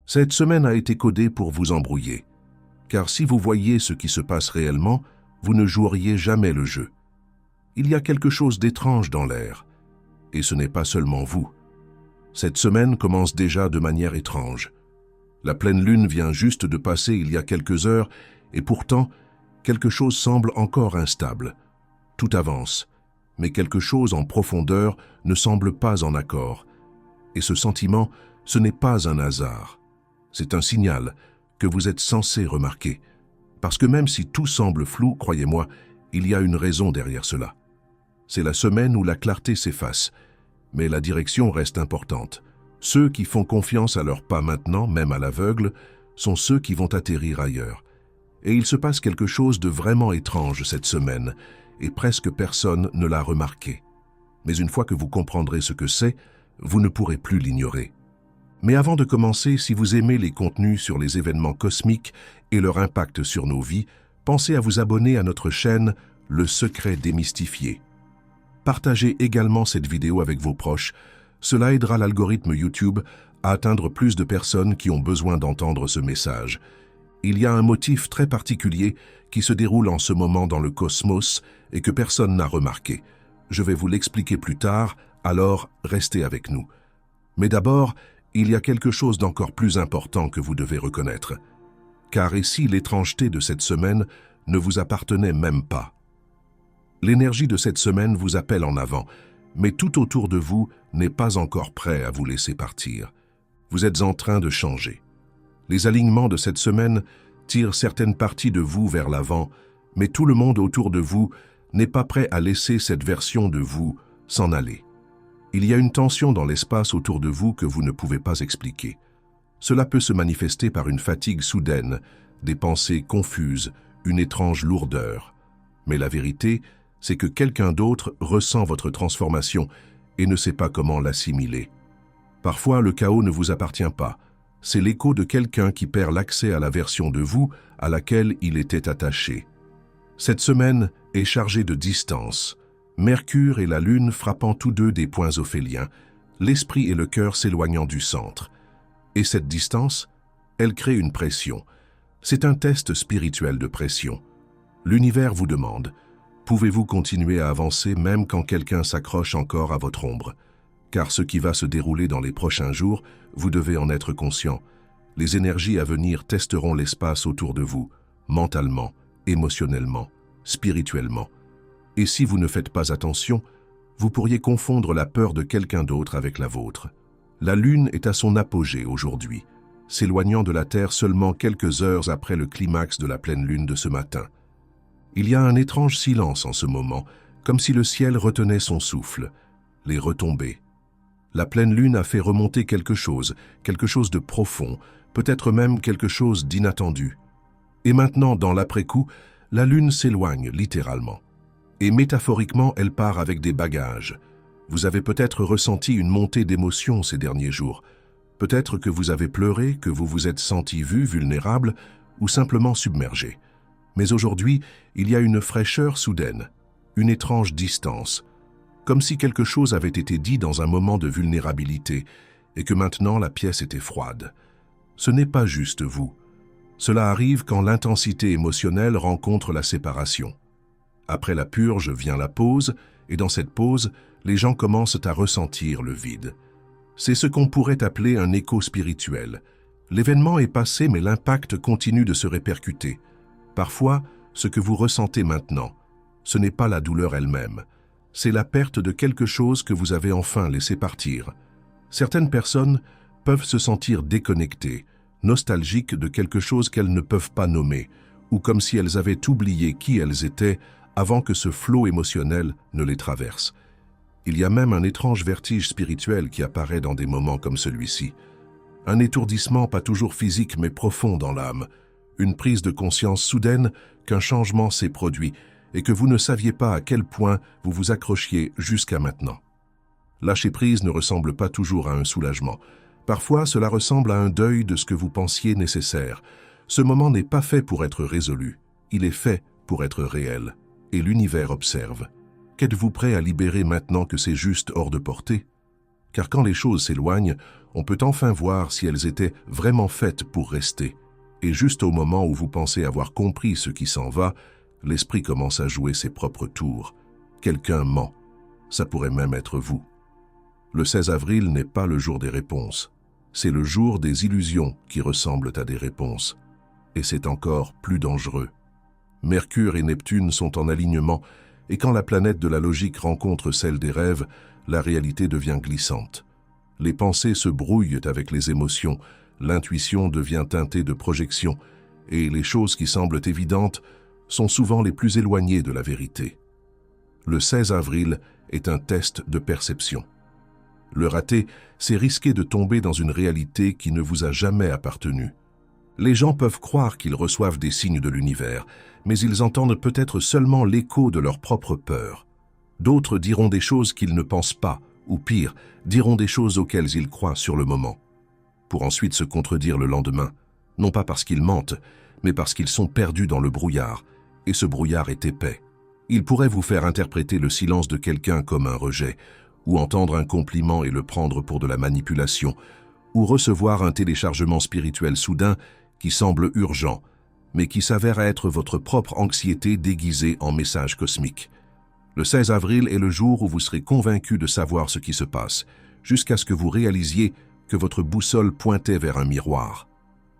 Cette semaine a été codée pour vous embrouiller, car si vous voyiez ce qui se passe réellement, vous ne joueriez jamais le jeu. Il y a quelque chose d'étrange dans l'air, et ce n'est pas seulement vous. Cette semaine commence déjà de manière étrange. La pleine lune vient juste de passer il y a quelques heures, et pourtant, quelque chose semble encore instable. Tout avance, mais quelque chose en profondeur ne semble pas en accord. Et ce sentiment, ce n'est pas un hasard. C'est un signal que vous êtes censé remarquer. Parce que même si tout semble flou, croyez-moi, il y a une raison derrière cela. C'est la semaine où la clarté s'efface, mais la direction reste importante. Ceux qui font confiance à leurs pas maintenant, même à l'aveugle, sont ceux qui vont atterrir ailleurs. Et il se passe quelque chose de vraiment étrange cette semaine, et presque personne ne l'a remarqué. Mais une fois que vous comprendrez ce que c'est, vous ne pourrez plus l'ignorer. Mais avant de commencer, si vous aimez les contenus sur les événements cosmiques et leur impact sur nos vies, pensez à vous abonner à notre chaîne Le Secret Démystifié. Partagez également cette vidéo avec vos proches. Cela aidera l'algorithme YouTube à atteindre plus de personnes qui ont besoin d'entendre ce message. Il y a un motif très particulier qui se déroule en ce moment dans le cosmos et que personne n'a remarqué. Je vais vous l'expliquer plus tard, alors restez avec nous. Mais d'abord, il y a quelque chose d'encore plus important que vous devez reconnaître. Car ici, l'étrangeté de cette semaine ne vous appartenait même pas. L'énergie de cette semaine vous appelle en avant, mais tout autour de vous n'est pas encore prêt à vous laisser partir. Vous êtes en train de changer. Les alignements de cette semaine tirent certaines parties de vous vers l'avant, mais tout le monde autour de vous n'est pas prêt à laisser cette version de vous s'en aller. Il y a une tension dans l'espace autour de vous que vous ne pouvez pas expliquer. Cela peut se manifester par une fatigue soudaine, des pensées confuses, une étrange lourdeur. Mais la vérité, c'est que quelqu'un d'autre ressent votre transformation et ne sait pas comment l'assimiler. Parfois, le chaos ne vous appartient pas. C'est l'écho de quelqu'un qui perd l'accès à la version de vous à laquelle il était attaché. Cette semaine est chargée de distance. Mercure et la Lune frappant tous deux des points ophéliens, l'esprit et le cœur s'éloignant du centre. Et cette distance, elle crée une pression. C'est un test spirituel de pression. L'univers vous demande, pouvez-vous continuer à avancer même quand quelqu'un s'accroche encore à votre ombre? Car ce qui va se dérouler dans les prochains jours, vous devez en être conscient. Les énergies à venir testeront l'espace autour de vous, mentalement, émotionnellement, spirituellement. Et si vous ne faites pas attention, vous pourriez confondre la peur de quelqu'un d'autre avec la vôtre. La Lune est à son apogée aujourd'hui, s'éloignant de la Terre seulement quelques heures après le climax de la pleine Lune de ce matin. Il y a un étrange silence en ce moment, comme si le ciel retenait son souffle, les retombées. La pleine Lune a fait remonter quelque chose de profond, peut-être même quelque chose d'inattendu. Et maintenant, dans l'après-coup, la Lune s'éloigne littéralement. Et métaphoriquement, elle part avec des bagages. Vous avez peut-être ressenti une montée d'émotions ces derniers jours. Peut-être que vous avez pleuré, que vous vous êtes senti vu, vulnérable ou simplement submergé. Mais aujourd'hui, il y a une fraîcheur soudaine, une étrange distance, comme si quelque chose avait été dit dans un moment de vulnérabilité et que maintenant la pièce était froide. Ce n'est pas juste vous. Cela arrive quand l'intensité émotionnelle rencontre la séparation. Après la purge vient la pause, et dans cette pause, les gens commencent à ressentir le vide. C'est ce qu'on pourrait appeler un écho spirituel. L'événement est passé, mais l'impact continue de se répercuter. Parfois, ce que vous ressentez maintenant, ce n'est pas la douleur elle-même. C'est la perte de quelque chose que vous avez enfin laissé partir. Certaines personnes peuvent se sentir déconnectées, nostalgiques de quelque chose qu'elles ne peuvent pas nommer, ou comme si elles avaient oublié qui elles étaient avant que ce flot émotionnel ne les traverse. Il y a même un étrange vertige spirituel qui apparaît dans des moments comme celui-ci. Un étourdissement pas toujours physique mais profond dans l'âme, une prise de conscience soudaine qu'un changement s'est produit et que vous ne saviez pas à quel point vous vous accrochiez jusqu'à maintenant. Lâcher prise ne ressemble pas toujours à un soulagement. Parfois, cela ressemble à un deuil de ce que vous pensiez nécessaire. Ce moment n'est pas fait pour être résolu, il est fait pour être réel. Et l'univers observe. Qu'êtes-vous prêt à libérer maintenant que c'est juste hors de portée? Car quand les choses s'éloignent, On peut enfin voir si elles étaient vraiment faites pour rester. Et juste au moment où vous pensez avoir compris ce qui s'en va, l'esprit commence à jouer ses propres tours. Quelqu'un ment. Ça pourrait même être vous. Le 16 avril n'est pas le jour des réponses. C'est le jour des illusions qui ressemblent à des réponses. Et c'est encore plus dangereux. Mercure et Neptune sont en alignement, et quand la planète de la logique rencontre celle des rêves, la réalité devient glissante. Les pensées se brouillent avec les émotions, l'intuition devient teintée de projections, et les choses qui semblent évidentes sont souvent les plus éloignées de la vérité. Le 16 avril est un test de perception. Le rater, c'est risquer de tomber dans une réalité qui ne vous a jamais appartenu. Les gens peuvent croire qu'ils reçoivent des signes de l'univers, mais ils entendent peut-être seulement l'écho de leur propre peur. D'autres diront des choses qu'ils ne pensent pas, ou pire, diront des choses auxquelles ils croient sur le moment, pour ensuite se contredire le lendemain, non pas parce qu'ils mentent, mais parce qu'ils sont perdus dans le brouillard, et ce brouillard est épais. Il pourrait vous faire interpréter le silence de quelqu'un comme un rejet, ou entendre un compliment et le prendre pour de la manipulation, ou recevoir un téléchargement spirituel soudain qui semble urgent, mais qui s'avère être votre propre anxiété déguisée en message cosmique. Le 16 avril est le jour où vous serez convaincu de savoir ce qui se passe, jusqu'à ce que vous réalisiez que votre boussole pointait vers un miroir.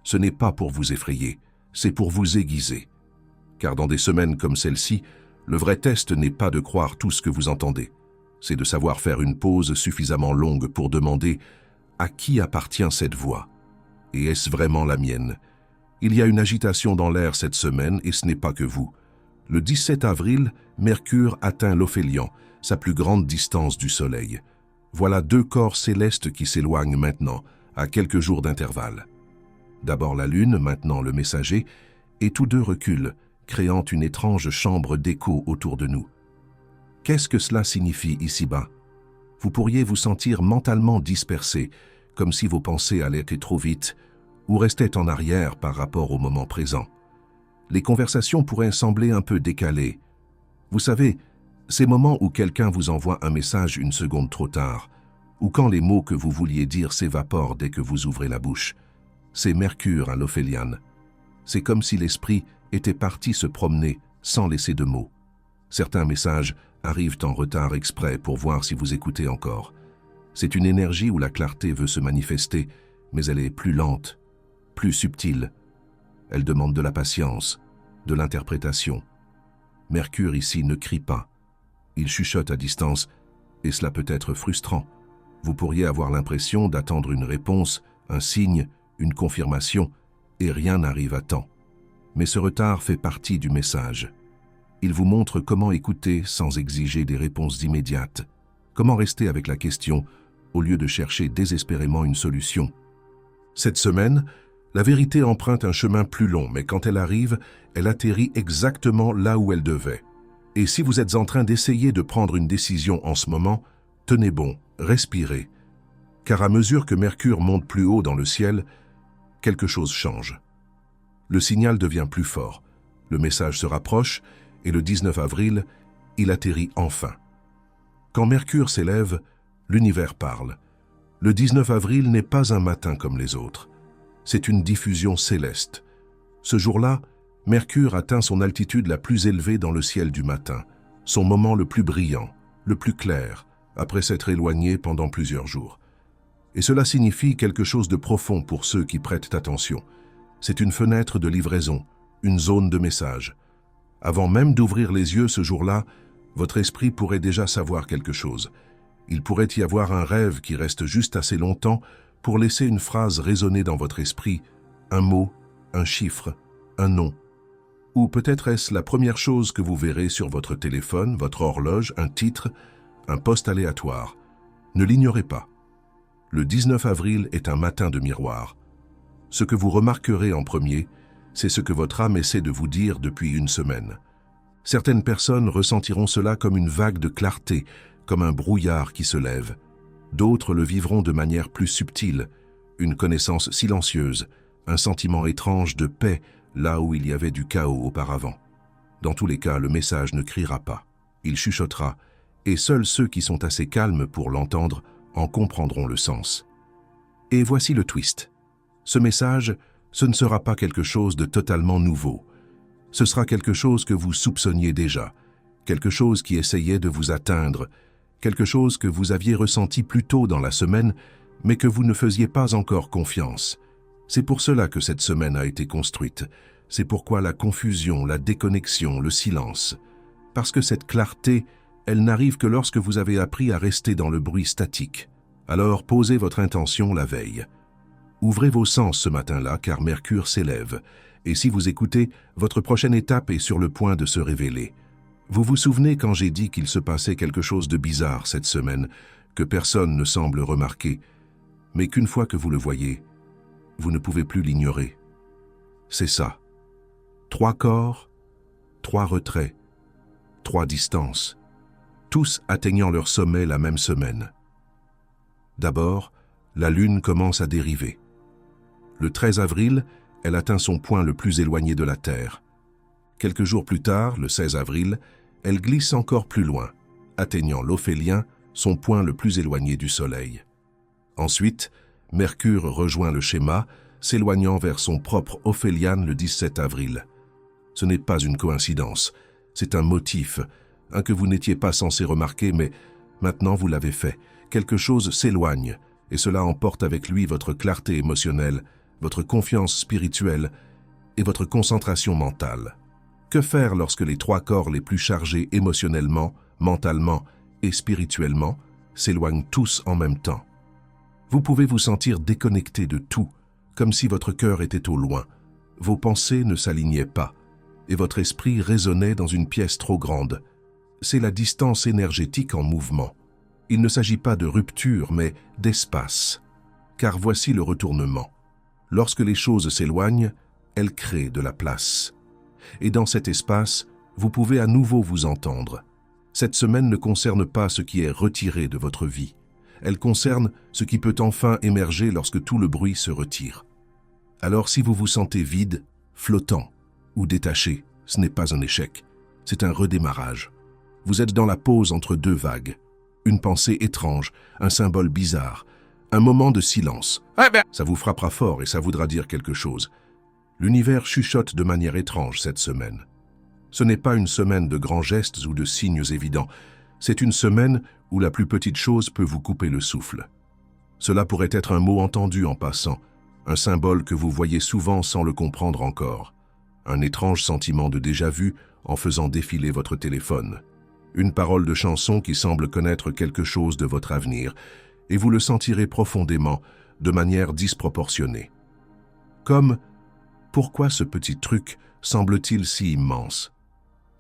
Ce n'est pas pour vous effrayer, c'est pour vous aiguiser. Car dans des semaines comme celle-ci, le vrai test n'est pas de croire tout ce que vous entendez, c'est de savoir faire une pause suffisamment longue pour demander « À qui appartient cette voix ? Et est-ce vraiment la mienne ?» Il y a une agitation dans l'air cette semaine et ce n'est pas que vous. Le 17 avril, Mercure atteint l'Ophélion, sa plus grande distance du Soleil. Voilà deux corps célestes qui s'éloignent maintenant, à quelques jours d'intervalle. D'abord la Lune, maintenant le Messager, et tous deux reculent, créant une étrange chambre d'écho autour de nous. Qu'est-ce que cela signifie ici-bas? Vous pourriez vous sentir mentalement dispersé, comme si vos pensées allaient trop vite, ou restaient en arrière par rapport au moment présent. Les conversations pourraient sembler un peu décalées. Vous savez, ces moments où quelqu'un vous envoie un message une seconde trop tard, ou quand les mots que vous vouliez dire s'évaporent dès que vous ouvrez la bouche. C'est Mercure à l'Ophéliane. C'est comme si l'esprit était parti se promener sans laisser de mots. Certains messages arrivent en retard exprès pour voir si vous écoutez encore. C'est une énergie où la clarté veut se manifester, mais elle est plus lente, plus subtile. Elle demande de la patience, de l'interprétation. Mercure ici ne crie pas. Il chuchote à distance, et cela peut être frustrant. Vous pourriez avoir l'impression d'attendre une réponse, un signe, une confirmation, et rien n'arrive à temps. Mais ce retard fait partie du message. Il vous montre comment écouter sans exiger des réponses immédiates, comment rester avec la question au lieu de chercher désespérément une solution. Cette semaine, la vérité emprunte un chemin plus long, mais quand elle arrive, elle atterrit exactement là où elle devait. Et si vous êtes en train d'essayer de prendre une décision en ce moment, tenez bon, respirez. Car à mesure que Mercure monte plus haut dans le ciel, quelque chose change. Le signal devient plus fort, le message se rapproche, et le 19 avril, il atterrit enfin. Quand Mercure s'élève, l'univers parle. Le 19 avril n'est pas un matin comme les autres. C'est une diffusion céleste. Ce jour-là, Mercure atteint son altitude la plus élevée dans le ciel du matin, son moment le plus brillant, le plus clair, après s'être éloigné pendant plusieurs jours. Et cela signifie quelque chose de profond pour ceux qui prêtent attention. C'est une fenêtre de livraison, une zone de message. Avant même d'ouvrir les yeux ce jour-là, votre esprit pourrait déjà savoir quelque chose. Il pourrait y avoir un rêve qui reste juste assez longtemps pour laisser une phrase résonner dans votre esprit, un mot, un chiffre, un nom. Ou peut-être est-ce la première chose que vous verrez sur votre téléphone, votre horloge, un titre, un post aléatoire. Ne l'ignorez pas. Le 19 avril est un matin de miroir. Ce que vous remarquerez en premier, c'est ce que votre âme essaie de vous dire depuis une semaine. Certaines personnes ressentiront cela comme une vague de clarté, comme un brouillard qui se lève. D'autres le vivront de manière plus subtile, une connaissance silencieuse, un sentiment étrange de paix là où il y avait du chaos auparavant. Dans tous les cas, le message ne criera pas, il chuchotera, et seuls ceux qui sont assez calmes pour l'entendre en comprendront le sens. Et voici le twist. Ce message, ce ne sera pas quelque chose de totalement nouveau. Ce sera quelque chose que vous soupçonniez déjà, quelque chose qui essayait de vous atteindre, quelque chose que vous aviez ressenti plus tôt dans la semaine, mais que vous ne faisiez pas encore confiance. C'est pour cela que cette semaine a été construite. C'est pourquoi la confusion, la déconnexion, le silence. Parce que cette clarté, elle n'arrive que lorsque vous avez appris à rester dans le bruit statique. Alors posez votre intention la veille. Ouvrez vos sens ce matin-là, car Mercure s'élève. Et si vous écoutez, votre prochaine étape est sur le point de se révéler. Vous vous souvenez quand j'ai dit qu'il se passait quelque chose de bizarre cette semaine, que personne ne semble remarquer, mais qu'une fois que vous le voyez, vous ne pouvez plus l'ignorer. C'est ça. 3 corps, 3 retraits, 3 distances, tous atteignant leur sommet la même semaine. D'abord, la Lune commence à dériver. Le 13 avril, elle atteint son point le plus éloigné de la Terre. Quelques jours plus tard, le 16 avril, elle glisse encore plus loin, atteignant l'Ophélien, son point le plus éloigné du Soleil. Ensuite, Mercure rejoint le schéma, s'éloignant vers son propre Ophélian le 17 avril. Ce n'est pas une coïncidence, c'est un motif, un que vous n'étiez pas censé remarquer, mais maintenant vous l'avez fait. Quelque chose s'éloigne, et cela emporte avec lui votre clarté émotionnelle, votre confiance spirituelle et votre concentration mentale. Que faire lorsque les 3 corps les plus chargés émotionnellement, mentalement et spirituellement s'éloignent tous en même temps? Vous pouvez vous sentir déconnecté de tout, comme si votre cœur était au loin. Vos pensées ne s'alignaient pas, et votre esprit résonnait dans une pièce trop grande. C'est la distance énergétique en mouvement. Il ne s'agit pas de rupture, mais d'espace. Car voici le retournement. Lorsque les choses s'éloignent, elles créent de la place. Et dans cet espace, vous pouvez à nouveau vous entendre. Cette semaine ne concerne pas ce qui est retiré de votre vie. Elle concerne ce qui peut enfin émerger lorsque tout le bruit se retire. Alors si vous vous sentez vide, flottant ou détaché, ce n'est pas un échec, c'est un redémarrage. Vous êtes dans la pause entre 2 vagues. Une pensée étrange, un symbole bizarre, un moment de silence. Ça vous frappera fort et ça voudra dire quelque chose. L'univers chuchote de manière étrange cette semaine. Ce n'est pas une semaine de grands gestes ou de signes évidents. C'est une semaine où la plus petite chose peut vous couper le souffle. Cela pourrait être un mot entendu en passant, un symbole que vous voyez souvent sans le comprendre encore, un étrange sentiment de déjà-vu en faisant défiler votre téléphone, une parole de chanson qui semble connaître quelque chose de votre avenir, et vous le sentirez profondément, de manière disproportionnée. Comme « Pourquoi ce petit truc semble-t-il si immense ?»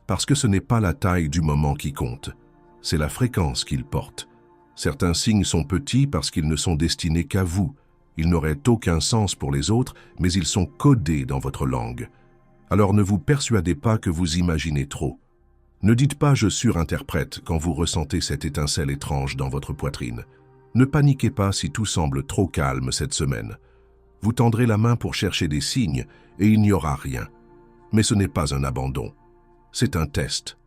Parce que ce n'est pas la taille du moment qui compte, c'est la fréquence qu'il porte. Certains signes sont petits parce qu'ils ne sont destinés qu'à vous. Ils n'auraient aucun sens pour les autres, mais ils sont codés dans votre langue. Alors ne vous persuadez pas que vous imaginez trop. Ne dites pas « je surinterprète » quand vous ressentez cette étincelle étrange dans votre poitrine. Ne paniquez pas si tout semble trop calme cette semaine. Vous tendrez la main pour chercher des signes et il n'y aura rien. Mais ce n'est pas un abandon. C'est un test.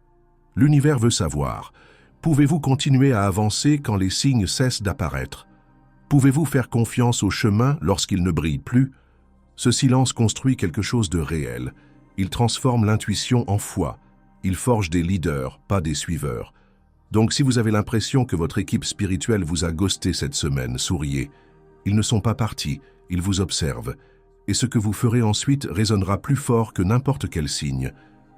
L'univers veut savoir. Pouvez-vous continuer à avancer quand les signes cessent d'apparaître? Pouvez-vous faire confiance au chemin lorsqu'il ne brille plus? Ce silence construit quelque chose de réel. Il transforme l'intuition en foi. Il forge des leaders, pas des suiveurs. Donc si vous avez l'impression que votre équipe spirituelle vous a ghosté cette semaine, souriez. Ils ne sont pas partis, ils vous observent. Et ce que vous ferez ensuite résonnera plus fort que n'importe quel signe.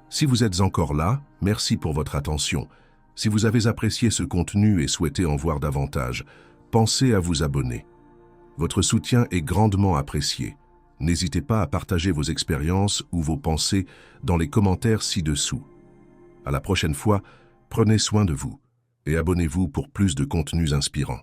Si vous êtes encore là, merci pour votre attention. Si vous avez apprécié ce contenu et souhaitez en voir davantage, pensez à vous abonner. Votre soutien est grandement apprécié. N'hésitez pas à partager vos expériences ou vos pensées dans les commentaires ci-dessous. À la prochaine fois, prenez soin de vous et abonnez-vous pour plus de contenus inspirants.